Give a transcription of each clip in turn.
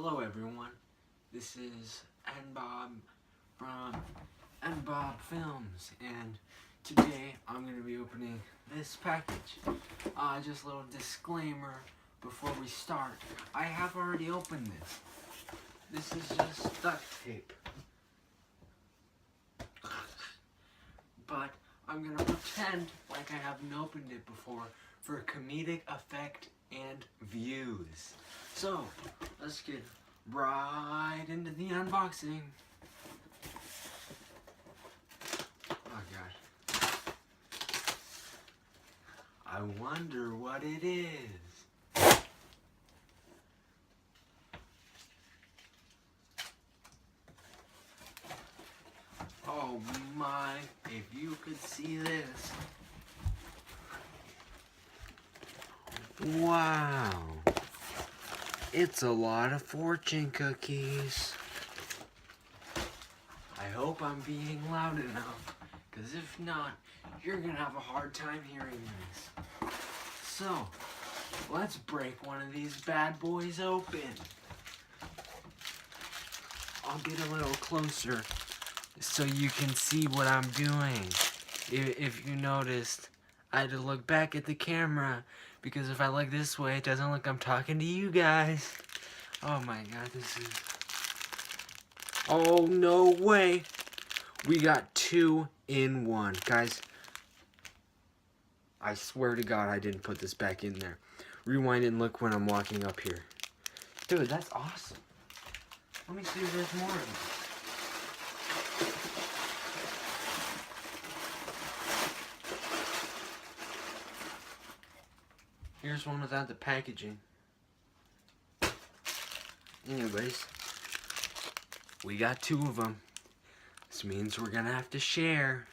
Hello everyone, this is Bob from Bob Films, and today I'm going to be opening this package. Just a little disclaimer before we start. I have already opened this. This is just duct tape. But I'm going to pretend like I haven't opened it before for comedic effect and views. So, let's get right into the unboxing. Oh gosh. I wonder what it is. Oh my, if you could see this. Wow. It's a lot of fortune cookies. I hope I'm being loud enough, because if not, you're going to have a hard time hearing this. So, let's break one of these bad boys open. I'll get a little closer so you can see what I'm doing. If you noticed, I had to look back at the camera, because if I look this way, it doesn't look I'm talking to you guys. Oh my god, this is... Oh, no way. We got 2 in 1. Guys, I swear to God I didn't put this back in there. Rewind and look when I'm walking up here. Dude, that's awesome. Let me see if there's more of them. Here's one without the packaging. Anyways, we got 2 of them. This means we're gonna have to share.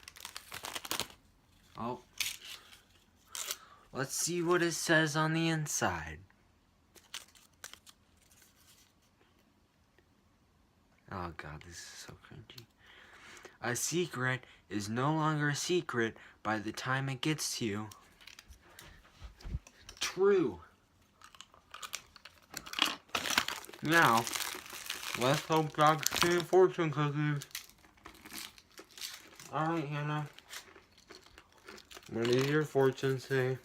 Oh. Let's see what it says on the inside. Oh god, this is so cringy. A secret is no longer a secret by the time it gets to you. True. Now, let's hope God can see fortune cookies. Alright, Hannah. What does your fortune say?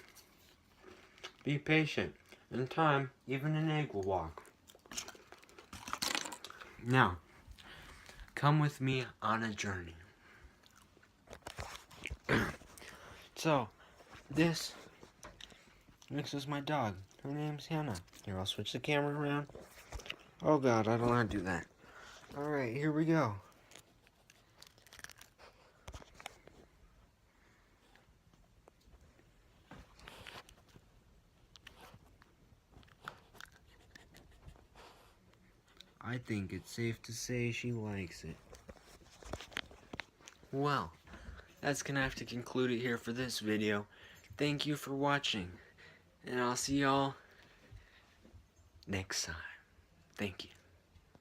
Be patient. In time, even an egg will walk. Now, come with me on a journey. So, this is my dog. Her name's Hannah. Here, I'll switch the camera around. Oh god, I don't want to do that. Alright, here we go. I think it's safe to say she likes it. Well, that's gonna have to conclude it here for this video. Thank you for watching, and I'll see y'all next time. Thank you.